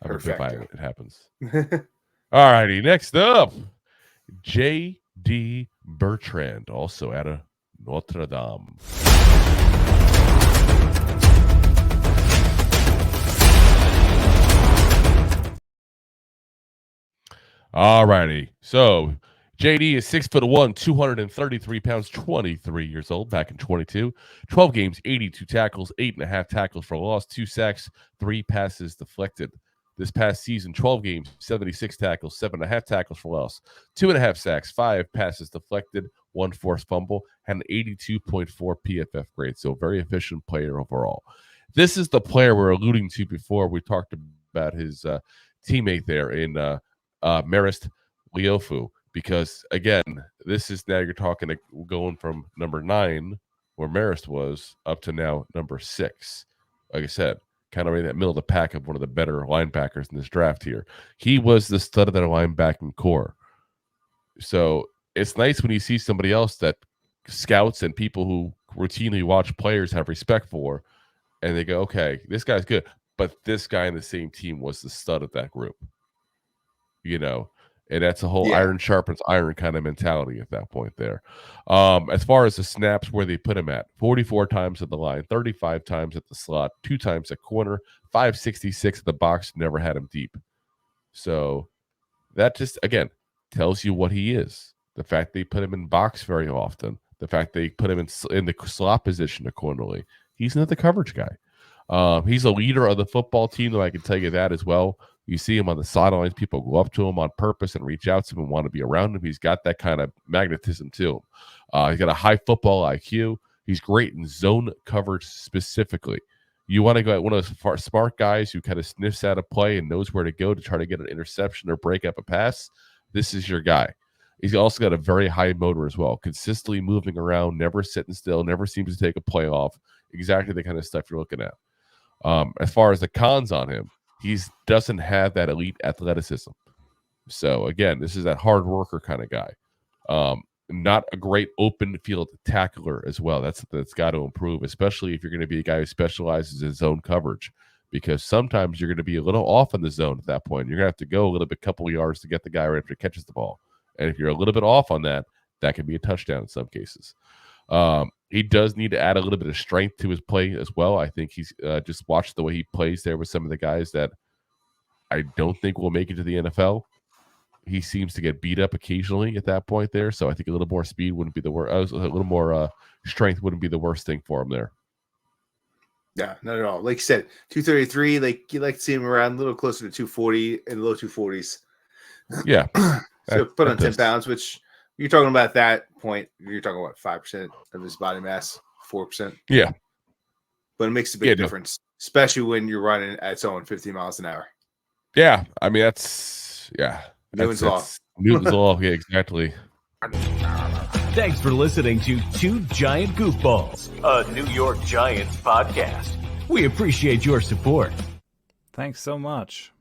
I'm a bit violent. It happens. All righty. Next up, JD Bertrand, also out of Notre Dame. All righty. So JD is 6'1", 233 pounds, 23 years old, back in 22. 12 games, 82 tackles, 8.5 tackles for loss, 2 sacks, 3 passes deflected. This past season, 12 games, 76 tackles, 7.5 tackles for loss, 2.5 sacks, 5 passes deflected, 1 forced fumble, had an 82.4 PFF grade. So very efficient player overall. This is the player we're alluding to before. We talked about his teammate there in Marist Leofu, because again, this is now you're talking going from number 9 where Marist was up to now number 6. Like I said, kind of in that middle of the pack of one of the better linebackers in this draft here. He was the stud of that linebacking core. So it's nice when you see somebody else that scouts and people who routinely watch players have respect for, and they go, okay, this guy's good, but this guy in the same team was the stud of that group. You know, and that's a whole iron sharpens iron kind of mentality at that point there. As far as the snaps, where they put him at, 44 times at the line, 35 times at the slot, 2 times at corner, 566 at the box, never had him deep. So that just, again, tells you what he is. The fact they put him in box very often, the fact they put him in the slot position accordingly. He's not the coverage guy. He's a leader of the football team, though I can tell you that as well. You see him on the sidelines. People go up to him on purpose and reach out to him and want to be around him. He's got that kind of magnetism to him. He's got a high football IQ. He's great in zone coverage specifically. You want to go at one of those smart guys who kind of sniffs out a play and knows where to go to try to get an interception or break up a pass. This is your guy. He's also got a very high motor as well, consistently moving around, never sitting still, never seems to take a play off. Exactly the kind of stuff you're looking at. As far as the cons on him, he doesn't have that elite athleticism. So, again, this is that hard worker kind of guy. Not a great open field tackler as well. That's got to improve, especially if you're going to be a guy who specializes in zone coverage, because sometimes you're going to be a little off in the zone at that point. You're going to have to go a little bit, couple of yards to get the guy right after he catches the ball. And if you're a little bit off on that, that can be a touchdown in some cases. He does need to add a little bit of strength to his play as well. I think he's just watched the way he plays there with some of the guys that I don't think will make it to the NFL. He seems to get beat up occasionally at that point there. So I think a little more speed wouldn't be the worst. A little more strength wouldn't be the worst thing for him there. Yeah, not at all. Like you said, 233, like you like to see him around a little closer to 240 and low 240s. Yeah. So put on 10 pounds, which you're talking about that point. You're talking about 5% of his body mass, 4%. Yeah. But it makes a big difference, especially when you're running at someone 50 miles an hour. Yeah. I mean, that's Newton's Law. Newton's Law. Yeah, exactly. Thanks for listening to Two Giant Goofballs, a New York Giants podcast. We appreciate your support. Thanks so much.